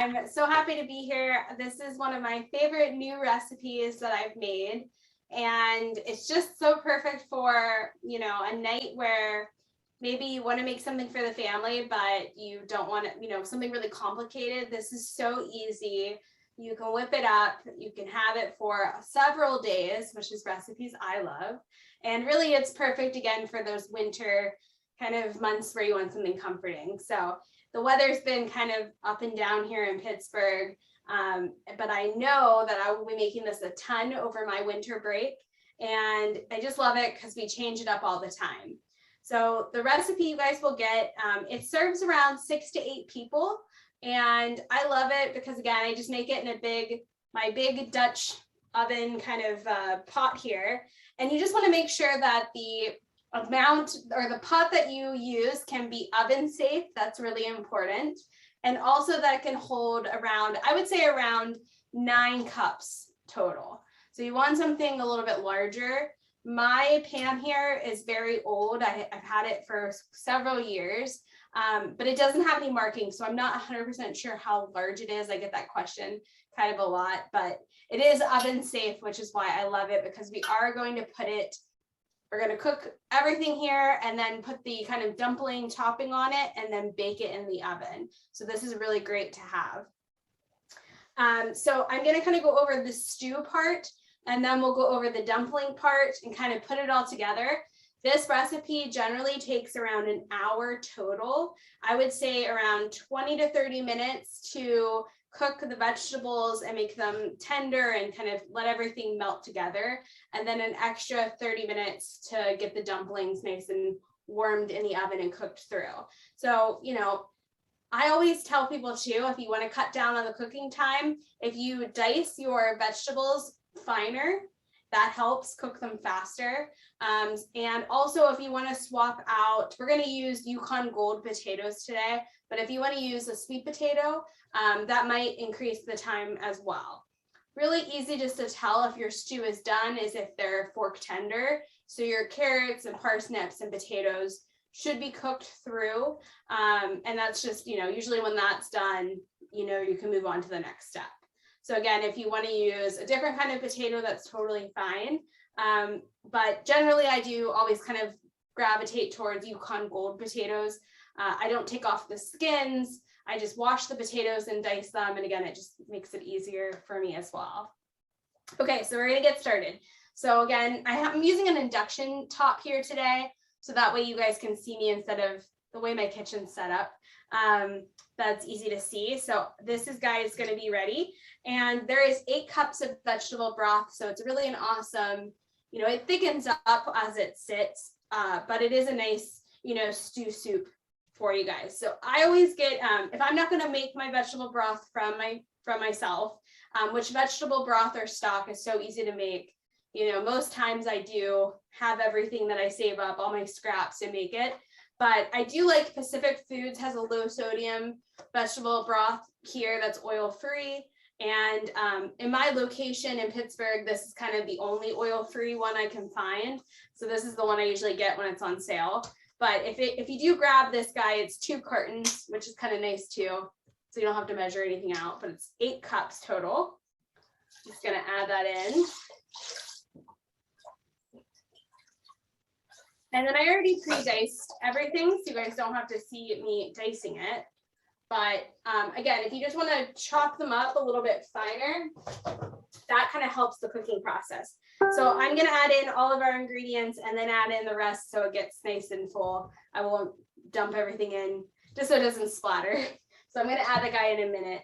I'm so happy to be here. This is one of my favorite new recipes that I've made, and it's just so perfect for, a night where maybe you want to make something for the family, but you don't want to, something really complicated. This is so easy. You can whip it up. You can have it for several days, which is recipes I love. And really it's perfect again for those winter kind of months where you want something comforting. So the weather's been kind of up and down here in Pittsburgh, but I know that I will be making this a ton over my winter break. And I just love it because we change it up all the time. So the recipe you guys will get, it serves around 6 to 8 people. And I love it because, again, I just make it in my big Dutch oven kind of pot here. And you just want to make sure that the amount or the pot that you use can be oven safe. That's really important. And also that it can hold around, I would say around 9 cups total. So you want something a little bit larger. My pan here is very old. I've had it for several years, but it doesn't have any markings. So I'm not 100% sure how large it is. I get that question kind of a lot, but it is oven safe, which is why I love it, because we're going to cook everything here and then put the kind of dumpling topping on it and then bake it in the oven. So this is really great to have. So I'm going to kind of go over the stew part, and then we'll go over the dumpling part and kind of put it all together. This recipe generally takes around an hour total. I would say around 20 to 30 minutes to cook the vegetables and make them tender and kind of let everything melt together. And then an extra 30 minutes to get the dumplings nice and warmed in the oven and cooked through. So, I always tell people too, if you want to cut down on the cooking time, if you dice your vegetables finer, that helps cook them faster. And also if you want to swap out, we're going to use Yukon Gold potatoes today, but if you want to use a sweet potato, that might increase the time as well. Really easy just to tell if your stew is done is if they're fork tender. So your carrots and parsnips and potatoes should be cooked through. And that's just, usually when that's done, you can move on to the next step. So again, if you want to use a different kind of potato, that's totally fine. But generally I do always kind of gravitate towards Yukon Gold potatoes. I don't take off the skins. I just wash the potatoes and dice them. And again, it just makes it easier for me as well. Okay, so we're going to get started. So again, I'm using an induction top here today, so that way you guys can see me instead of the way my kitchen's set up. That's easy to see. So this is, guys, going to be ready. And there is 8 cups of vegetable broth. So it's really an awesome, it thickens up as it sits, but it is a nice, stew soup for you guys. So I always get, if I'm not going to make my vegetable broth from myself, which vegetable broth or stock is so easy to make. Most times I do have everything that I save up, all my scraps, and make it. But I do like Pacific Foods has a low sodium vegetable broth here that's oil free. And in my location in Pittsburgh, this is kind of the only oil-free one I can find. So this is the one I usually get when it's on sale. But if you do grab this guy, it's 2 cartons, which is kind of nice too. So you don't have to measure anything out, but it's 8 cups total. Just gonna add that in. And then I already pre-diced everything, so you guys don't have to see me dicing it. But again, if you just want to chop them up a little bit finer, that kind of helps the cooking process. So I'm going to add in all of our ingredients and then add in the rest so it gets nice and full. I won't dump everything in just so it doesn't splatter. So I'm going to add the guy in a minute.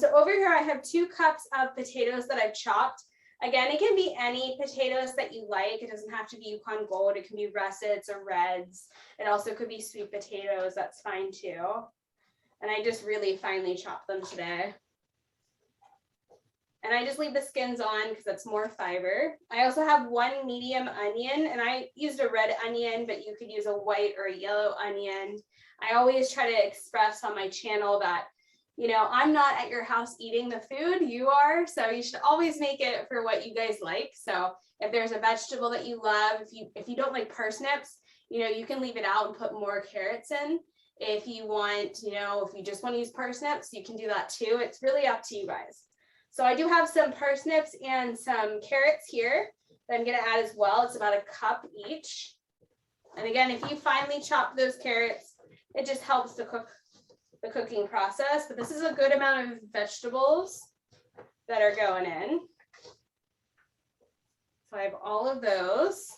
So over here, I have 2 cups of potatoes that I've chopped. Again, it can be any potatoes that you like. It doesn't have to be Yukon Gold. It can be russets or reds. It also could be sweet potatoes. That's fine too. And I just really finely chop them today. And I just leave the skins on because that's more fiber. I also have 1 medium onion, and I used a red onion, but you could use a white or a yellow onion. I always try to express on my channel that, I'm not at your house eating the food, you are. So you should always make it for what you guys like. So if there's a vegetable that you love, if you don't like parsnips, you can leave it out and put more carrots in. If you want, you know, if you just want to use parsnips, you can do that too. It's really up to you guys. So I do have some parsnips and some carrots here that I'm going to add as well. It's about a cup each. And again, if you finely chop those carrots, it just helps the cooking process. But this is a good amount of vegetables that are going in. So I have all of those.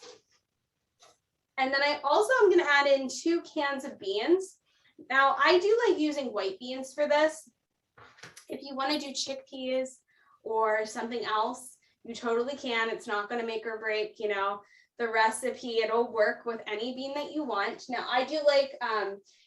And then I also am going to add in 2 cans of beans. Now, I do like using white beans for this. If you want to do chickpeas or something else, you totally can. It's not going to make or break, you know, the recipe. It'll work with any bean that you want. Now, I do like,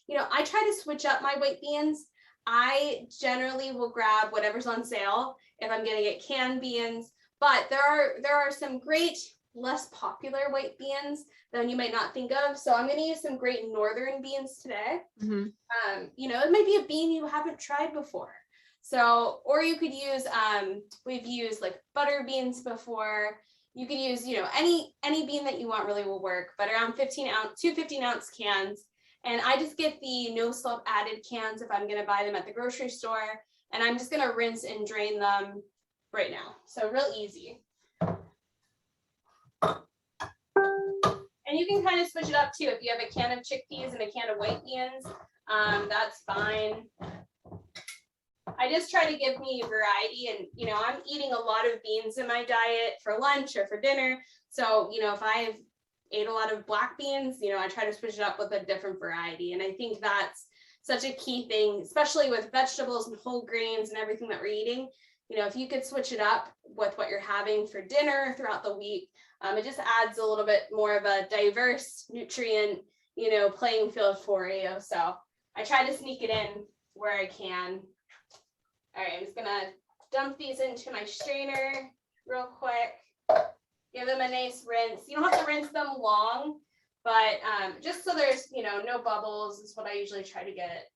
you know, I try to switch up my white beans. I generally will grab whatever's on sale if I'm going to get canned beans. But there are some great, less popular white beans that you might not think of. So I'm going to use some great northern beans today. Mm-hmm. You know, it might be a bean you haven't tried before. So, or you could use, we've used like butter beans before. You could use, you know, any bean that you want really will work, but around 2 15-ounce cans. And I just get the no salt added cans if I'm going to buy them at the grocery store. And I'm just going to rinse and drain them right now. So real easy. And you can kind of switch it up too. If you have a can of chickpeas and a can of white beans, that's fine. I just try to give me variety, and you know, I'm eating a lot of beans in my diet for lunch or for dinner. So, you know, if I've ate a lot of black beans, you know, I try to switch it up with a different variety. And I think that's such a key thing, especially with vegetables and whole grains and everything that we're eating. You know, if you could switch it up with what you're having for dinner throughout the week, it just adds a little bit more of a diverse nutrient, you know, playing field for you. So I try to sneak it in where I can. All right, I'm just gonna dump these into my strainer real quick. Give them a nice rinse. You don't have to rinse them long, but just so there's, you know, no bubbles is what I usually try to get.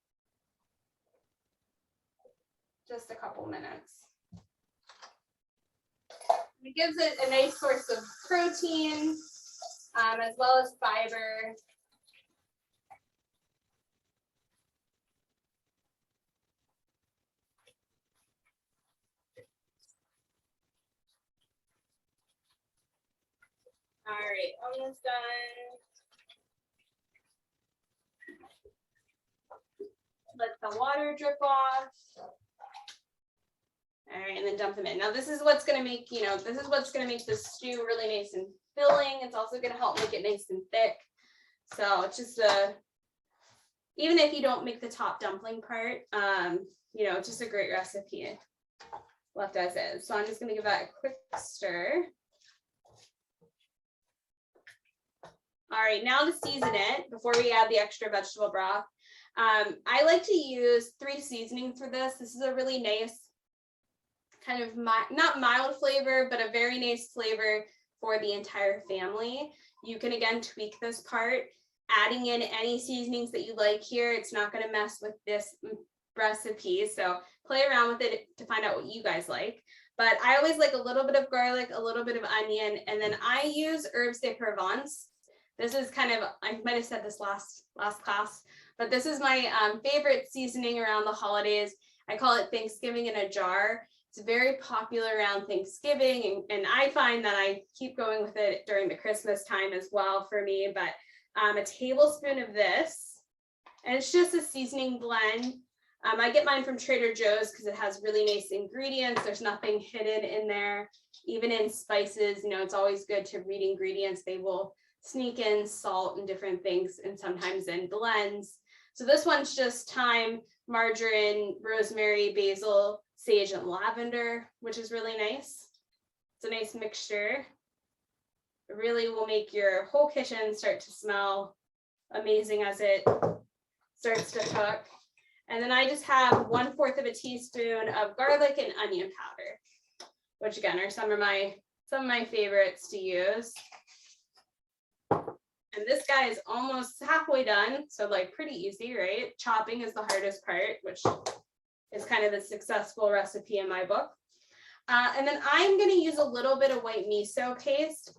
Just a couple minutes. It gives it a nice source of protein, as well as fiber. All right, almost done. Let the water drip off. All right, and then dump them in. Now this is what's going to make, you know, this is what's going to make the stew really nice and filling. It's also going to help make it nice and thick. So it's just even if you don't make the top dumpling part, you know, it's just a great recipe left as is. So I'm just going to give that a quick stir. All right, now to season it before we add the extra vegetable broth. I like to use 3 seasonings for this. This is a really nice kind of not mild flavor, but a very nice flavor for the entire family. You can again tweak this part, adding in any seasonings that you like here. It's not going to mess with this recipe. So play around with it to find out what you guys like. But I always like a little bit of garlic, a little bit of onion, and then I use herbes de Provence. This is kind of, I might have said this last class, but this is my favorite seasoning around the holidays. I call it Thanksgiving in a jar. It's very popular around Thanksgiving, and I find that I keep going with it during the Christmas time as well for me. But a tablespoon of this, and it's just a seasoning blend. I get mine from Trader Joe's because it has really nice ingredients. There's nothing hidden in there. Even in spices, you know, it's always good to read ingredients. They will sneak in salt and different things, and sometimes in blends. So this one's just thyme, marjoram, rosemary, basil, sage, and lavender, which is really nice. It's a nice mixture. It really will make your whole kitchen start to smell amazing as it starts to cook. And then I just have 1/4 of a teaspoon of garlic and onion powder, which again are some of my favorites to use. And this guy is almost halfway done, so like pretty easy, right? Chopping is the hardest part, which is kind of the successful recipe in my book. And then I'm going to use a little bit of white miso paste.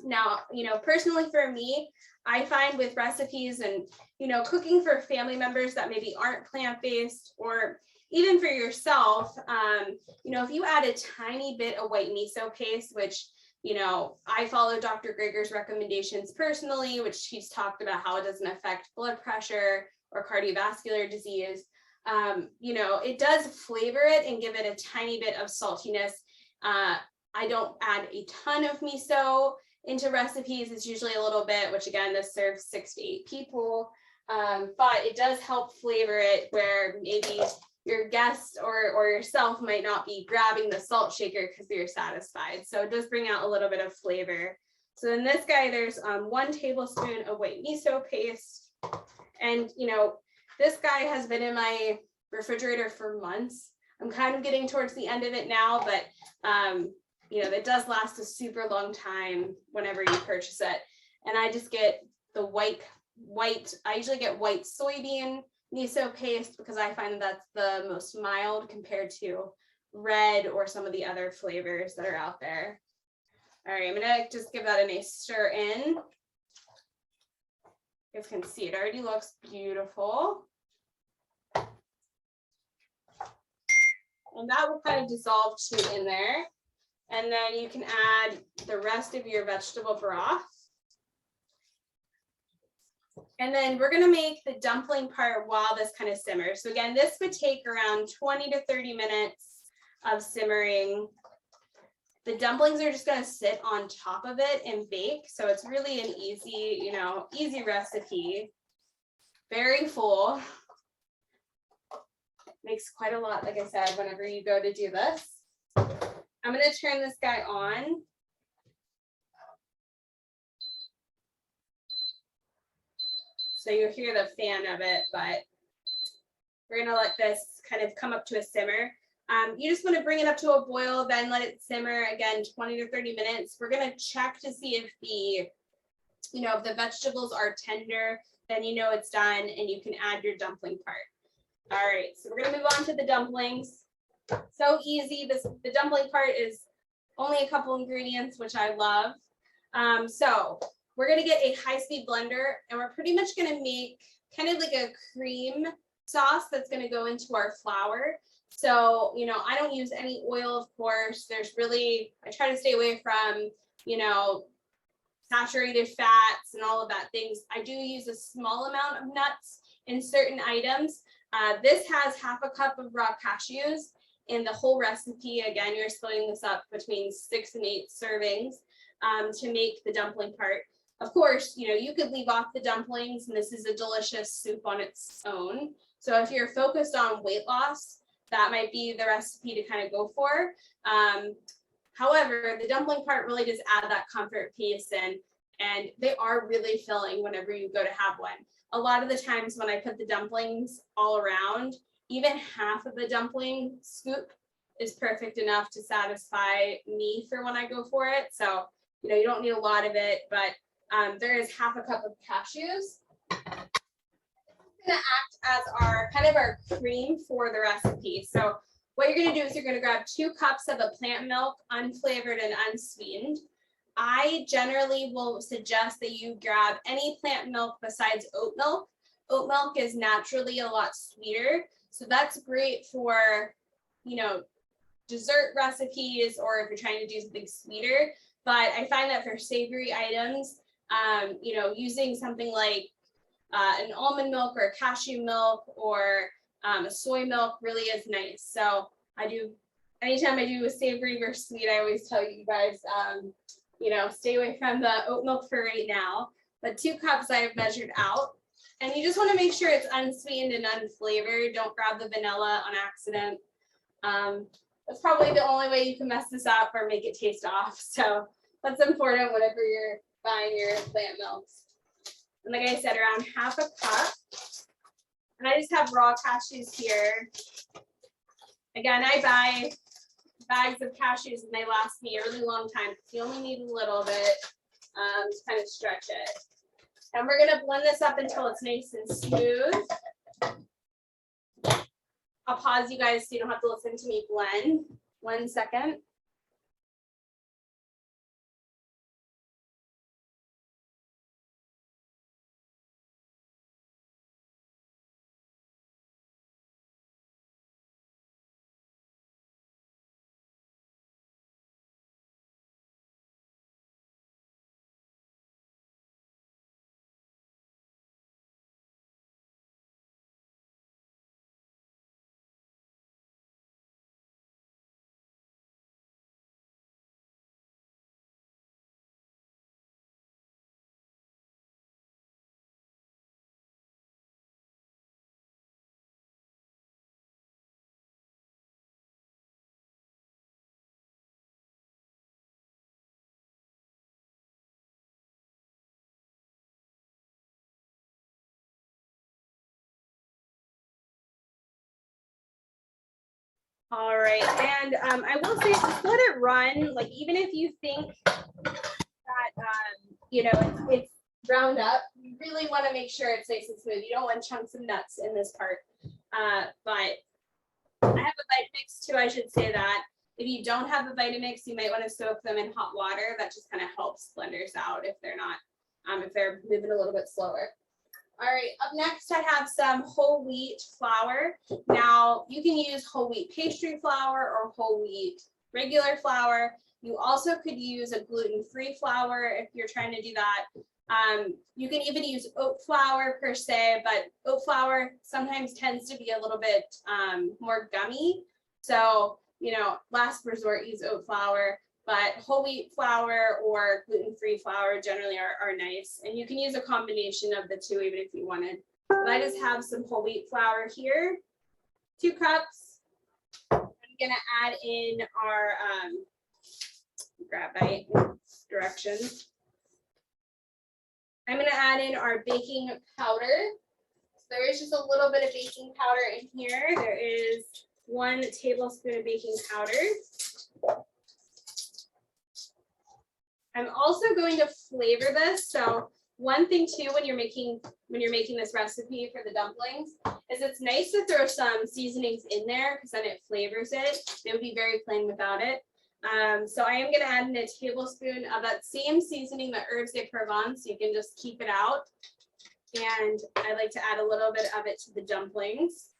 Now, personally for me, I find with recipes and, cooking for family members that maybe aren't plant-based, or even for yourself, if you add a tiny bit of white miso paste, which, I follow Dr. Greger's recommendations personally, which he's talked about how it doesn't affect blood pressure or cardiovascular disease. It does flavor it and give it a tiny bit of saltiness. I don't add a ton of miso into recipes. It's usually a little bit, which again, this serves 6 to 8 people, but it does help flavor it where maybe your guest or yourself might not be grabbing the salt shaker because you're satisfied. So it does bring out a little bit of flavor. So in this guy, there's 1 tablespoon of white miso paste. And, this guy has been in my refrigerator for months. I'm kind of getting towards the end of it now, but it does last a super long time whenever you purchase it. And I just get the white, I usually get white soybean miso paste because I find that's the most mild compared to red or some of the other flavors that are out there. All right, I'm gonna just give that a nice stir in. You guys can see it already looks beautiful. And that will kind of dissolve too in there. And then you can add the rest of your vegetable broth. And then we're gonna make the dumpling part while this kind of simmers. So again, this would take around 20 to 30 minutes of simmering. The dumplings are just gonna sit on top of it and bake. So it's really an easy, easy recipe. Very full. Makes quite a lot, like I said, whenever you go to do this. I'm gonna turn this guy on. So you'll hear the fan of it, but we're gonna let this kind of come up to a simmer. You just wanna bring it up to a boil, then let it simmer again, 20 to 30 minutes. We're gonna check to see if if the vegetables are tender, then it's done and you can add your dumpling part. All right, so we're gonna move on to the dumplings. So easy, the dumpling part is only a couple ingredients, which I love. So we're gonna get a high-speed blender and we're pretty much gonna make kind of like a cream sauce that's gonna go into our flour. So, I don't use any oil, of course. I try to stay away from, saturated fats and all of that things. I do use a small amount of nuts in certain items. This has 1/2 cup of raw cashews in the whole recipe. Again, you're splitting this up between 6 and 8 servings to make the dumpling part. Of course, you could leave off the dumplings, and this is a delicious soup on its own. So if you're focused on weight loss, that might be the recipe to kind of go for. However, the dumpling part really does add that comfort piece in, and they are really filling whenever you go to have one. A lot of the times when I put the dumplings all around, even half of the dumpling scoop is perfect enough to satisfy me for when I go for it. So, you don't need a lot of it, but there is 1/2 cup of cashews. It's gonna act as our cream for the recipe. So what you're gonna do is you're gonna grab 2 cups of a plant milk, unflavored and unsweetened. I generally will suggest that you grab any plant milk besides oat milk. Oat milk is naturally a lot sweeter. So that's great for, dessert recipes or if you're trying to do something sweeter. But I find that for savory items, using something like an almond milk or cashew milk or a soy milk really is nice. So anytime I do a savory versus sweet, I always tell you guys, stay away from the oat milk for right now. But 2 cups I have measured out. And you just want to make sure it's unsweetened and unflavored. Don't grab the vanilla on accident. That's probably the only way you can mess this up or make it taste off. So that's important whenever you're buying your plant milks. And like I said, around 1/2 cup. And I just have raw cashews here. Again, I buy bags of cashews and they last me a really long time. You only need a little bit to kind of stretch it. And we're gonna blend this up until it's nice and smooth. I'll pause you guys so you don't have to listen to me blend. 1 second. All right, and I will say just let it run. Like even if you think that you know it's ground up, you really want to make sure it's nice and smooth. You don't want chunks of nuts in this part. But I have a Vitamix too. I should say that if you don't have a Vitamix, you might want to soak them in hot water. That just kind of helps blenders out if they're not if they're moving a little bit slower. All right, up next I have some whole wheat flour. Now you can use whole wheat pastry flour or whole wheat regular flour. You also could use a gluten-free flour if you're trying to do that. You can even use oat flour per se, but oat flour sometimes tends to be a little bit more gummy. So, you know, last resort, use oat flour. But whole wheat flour or gluten-free flour generally are nice. And you can use a combination of the two even if you wanted. But I just have some whole wheat flour here, 2 cups. I'm gonna add in our, grab my directions. I'm gonna add in our baking powder. So there is just a little bit of baking powder in here. There is 1 tablespoon of baking powder. I'm also going to flavor this. So one thing too, when you're making this recipe for the dumplings, is it's nice to throw some seasonings in there because then it flavors it. It would be very plain without it. So I am going to add in a tablespoon of that same seasoning, the herbs de Provence. So you can just keep it out. And I like to add a little bit of it to the dumplings.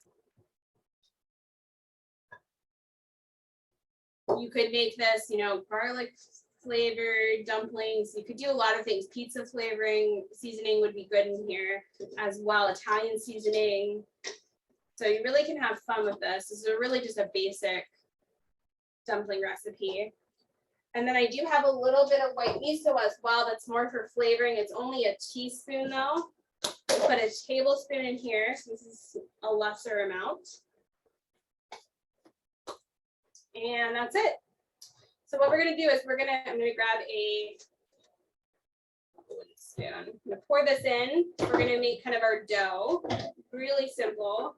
You could make this, you know, garlic flavored dumplings. You could do a lot of things. Pizza flavoring, seasoning would be good in here as well. Italian seasoning. So you really can have fun with this. This is really just a basic dumpling recipe. And then I do have a little bit of white miso as well. That's more for flavoring. It's only a teaspoon though. I'll put a tablespoon in here. So this is a lesser amount. And that's it. So what we're gonna do is I'm gonna grab a spoon. I'm gonna pour this in. We're gonna make kind of our dough. Really simple.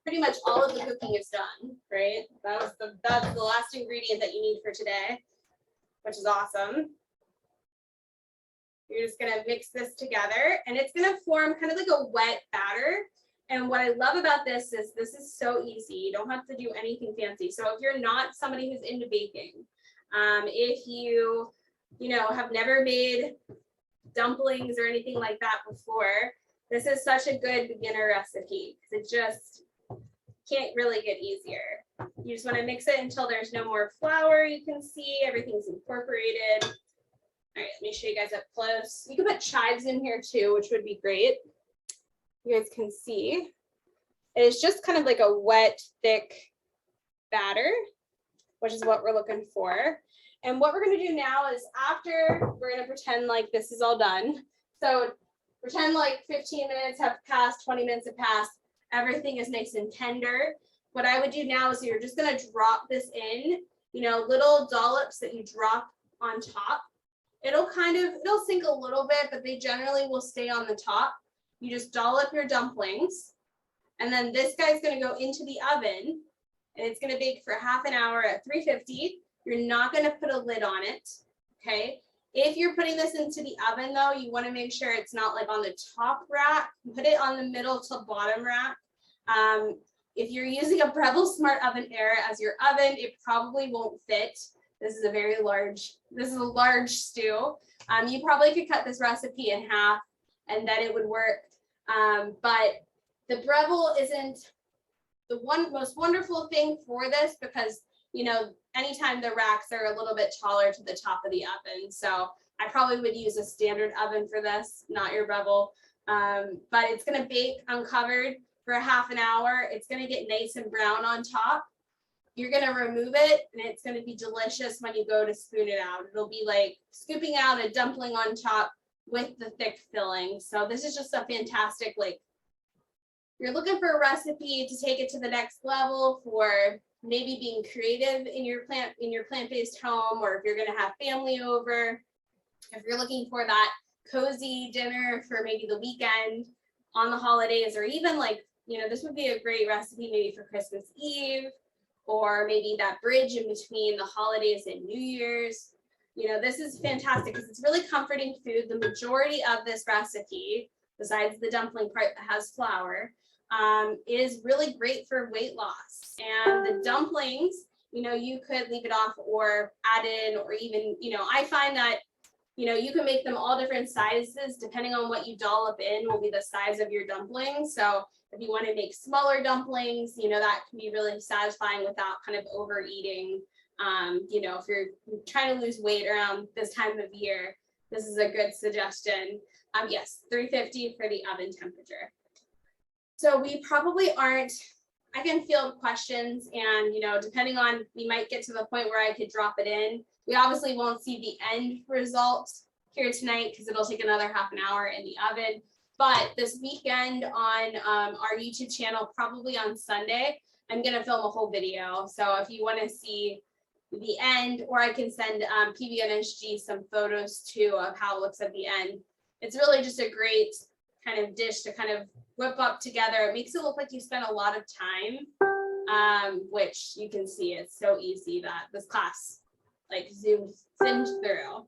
Pretty much all of the cooking is done, right? That's the last ingredient that you need for today, which is awesome. You're just gonna mix this together and it's gonna form kind of like a wet batter. And what I love about this is so easy. You don't have to do anything fancy. So if you're not somebody who's into baking, if you know, have never made dumplings or anything like that before, this is such a good beginner recipe because it just can't really get easier. You just want to mix it until there's no more flour. You can see everything's incorporated. All right, let me show you guys up close. You can put chives in here too, which would be great. You guys can see. It's just kind of like a wet, thick batter, which is what we're looking for. And what we're going to do now is after, we're going to pretend like this is all done. So pretend like 15 minutes have passed, 20 minutes have passed. Everything is nice and tender. What I would do now is you're just going to drop this in, you know, little dollops that you drop on top. It'll sink a little bit, but they generally will stay on the top. You just dollop your dumplings. And then this guy's going to go into the oven and it's going to bake for half an hour at 350. You're not going to put a lid on it. Okay. If you're putting this into the oven though, you want to make sure it's not like on the top rack. Put it on the middle to bottom rack. If you're using a Breville Smart Oven Air as your oven, it probably won't fit. This is a large stew. You probably could cut this recipe in half and then it would work. But the Breville isn't the most wonderful thing for this because, you know, anytime the racks are a little bit taller to the top of the oven. So I probably would use a standard oven for this, not your Breville. But it's going to bake uncovered for half an hour. It's going to get nice and brown on top. You're going to remove it and it's going to be delicious when you go to spoon it out. It'll be like scooping out a dumpling on top with the thick filling. So this is just a fantastic, like, you're looking for a recipe to take it to the next level for maybe being creative in your plant-based home, or if you're going to have family over, if you're looking for that cozy dinner for maybe the weekend on the holidays, or even like this would be a great recipe maybe for Christmas Eve, or maybe that bridge in between the holidays and New Year's. This is fantastic because it's really comforting food. The majority of this recipe, besides the dumpling part that has flour, is really great for weight loss. And the dumplings, you could leave it off or add in, or even, I find that, you can make them all different sizes depending on what you dollop in will be the size of your dumplings. So if you want to make smaller dumplings, that can be really satisfying without kind of overeating. If you're trying to lose weight around this time of year, this is a good suggestion. Yes, 350 for the oven temperature. So we probably aren't, I can field questions, and, depending on, we might get to the point where I could drop it in. We obviously won't see the end result here tonight because it'll take another half an hour in the oven. But this weekend on our YouTube channel, probably on Sunday, I'm going to film a whole video. So if you want to see the end, or I can send PBNSG some photos too of how it looks at the end. It's really just a great kind of dish to kind of whip up together. It makes it look like you spent a lot of time, which you can see it's so easy that this class like zoomed through.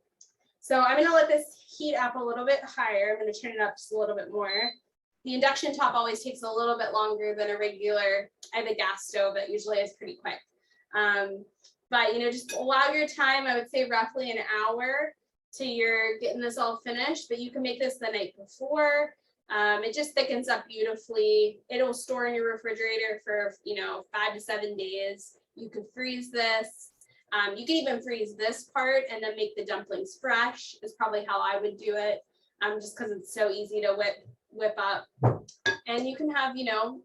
So I'm gonna let this heat up a little bit higher. I'm gonna turn it up just a little bit more. The induction top always takes a little bit longer than a regular. I have a gas stove that usually is pretty quick. But just allow your time. I would say roughly an hour till you're getting this all finished, but you can make this the night before. It just thickens up beautifully. It'll store in your refrigerator for 5 to 7 days. You could freeze this. You can even freeze this part and then make the dumplings fresh is probably how I would do it. Just because it's so easy to whip up. And you can have,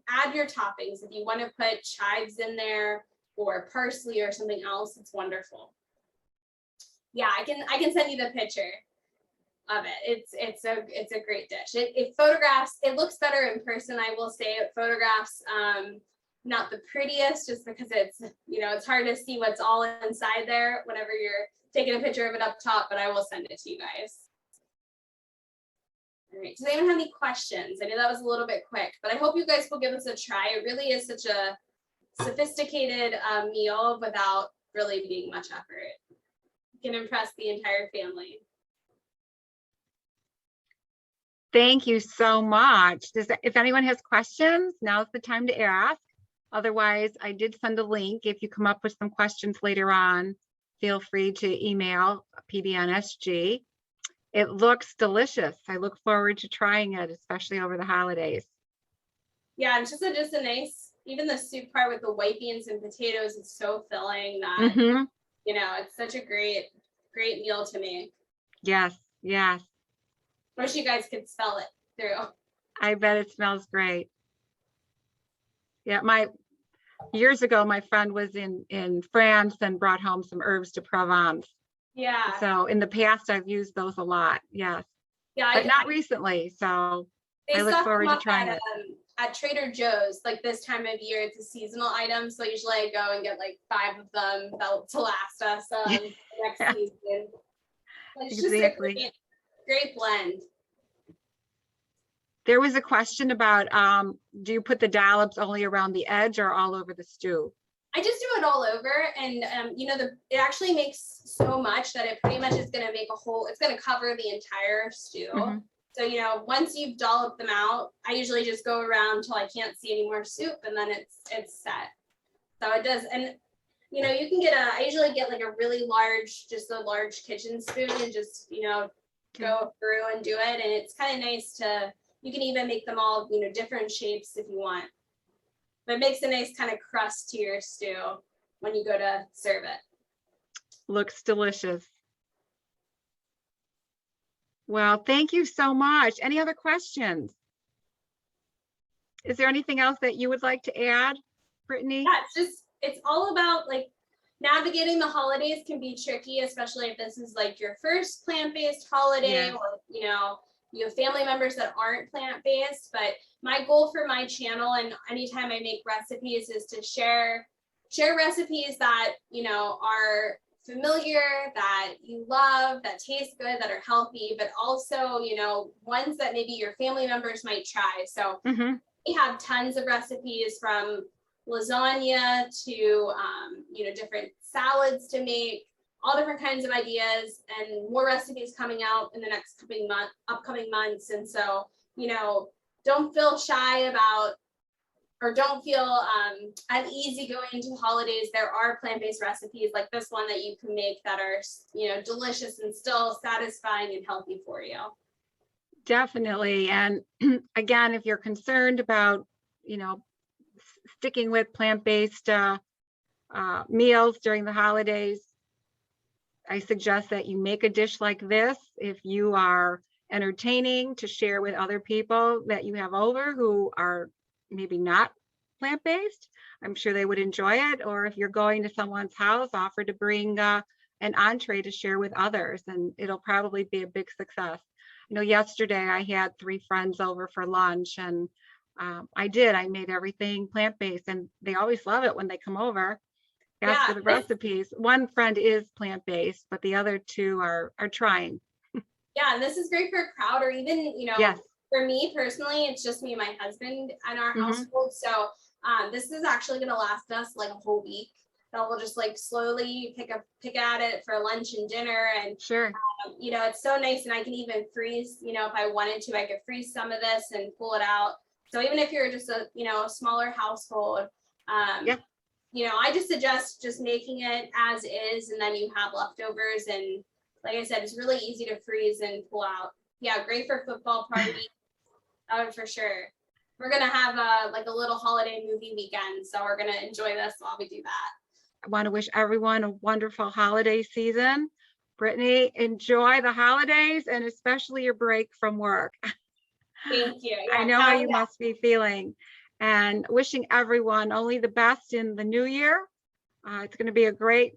add your toppings. If you want to put chives in there or parsley or something else, it's wonderful. Yeah, I can send you the picture of it. It's a great dish. It photographs, it looks better in person, I will say. It photographs not the prettiest, just because it's it's hard to see what's all inside there whenever you're taking a picture of it up top, but I will send it to you guys. All right, does anyone have any questions? I know that was a little bit quick, but I hope you guys will give this a try. It really is such a sophisticated meal without really being much effort. You can impress the entire family. Thank you so much. If anyone has questions, now's the time to ask. Otherwise, I did send a link. If you come up with some questions later on, feel free to email PBNSG. It looks delicious. I look forward to trying it, especially over the holidays. Yeah, and just a nice, even the soup part with the white beans and potatoes is so filling that, it's such a great meal to make. Yes, yes. Wish you guys could smell it through. I bet it smells great. Yeah, years ago, my friend was in France and brought home some herbs de Provence. Yeah. So in the past, I've used those a lot. Yes. Yeah. But not recently. So I look forward to trying it. At Trader Joe's, like this time of year, it's a seasonal item. So usually I go and get like 5 of them to last us next season. It's exactly. Just a great blend. There was a question about, do you put the dollops only around the edge or all over the stew? I just do it all over, and it actually makes so much that it pretty much is going to make it's going to cover the entire stew. Mm-hmm. So, once you've dolloped them out, I usually just go around till I can't see any more soup, and then it's set. So it does, and you can I usually get like a really large kitchen spoon and just, go through and do it. And it's kind of nice you can even make them all, different shapes if you want. But it makes a nice kind of crust to your stew when you go to serve it. Looks delicious. Well, thank you so much. Any other questions? Is there anything else that you would like to add, Brittany? Yeah, it's all about like navigating the holidays can be tricky, especially if this is like your first plant-based holiday, yes. Or, you have family members that aren't plant-based. But my goal for my channel and anytime I make recipes is to share recipes that, are familiar, that you love, that taste good, that are healthy, but also, ones that maybe your family members might try. So we have tons of recipes from lasagna to, you know, different salads to make, all different kinds of ideas, and more recipes coming out in the next upcoming months. And so, you know, don't feel shy about, or don't feel uneasy going into the holidays. There are plant-based recipes like this one that you can make that are, you know, delicious and still satisfying and healthy for you. Definitely. And again, if you're concerned about, you know, sticking with plant-based meals during the holidays, I suggest that you make a dish like this if you are entertaining to share with other people that you have over who are maybe not plant-based. I'm sure they would enjoy it. Or if you're going to someone's house, offer to bring an entree to share with others, and it'll probably be a big success. You know, yesterday I had 3 friends over for lunch, and I made everything plant-based, and they always love it when they come over. Ask for the recipes. One friend is plant-based, but the other 2 are trying. Yeah, and this is great for a crowd, or even, you know, Yes. For me personally, it's just me and my husband in our household. So this is actually going to last us like a whole week. That we'll just like slowly pick at it for lunch and dinner. And sure, you know, it's so nice. And I can even freeze, you know, if I wanted to, I could freeze some of this and pull it out. So even if you're just a, you know, a smaller household, you know, I just suggest just making it as is, and then you have leftovers. And like I said, it's really easy to freeze and pull out. Yeah, great for football party. For sure. We're gonna have like a little holiday movie weekend, so we're gonna enjoy this while we do that. I want to wish everyone a wonderful holiday season. Brittany, enjoy the holidays and especially your break from work. Thank you. Yeah, I know how you must be feeling, and wishing everyone only the best in the new year. It's going to be a great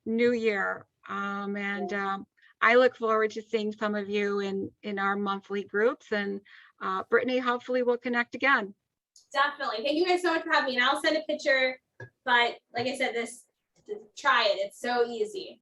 new year. I look forward to seeing some of you in our monthly groups, and Brittany, hopefully we'll connect again. Definitely. Thank you guys so much for having me. And I'll send a picture, but like I said, try it. It's so easy.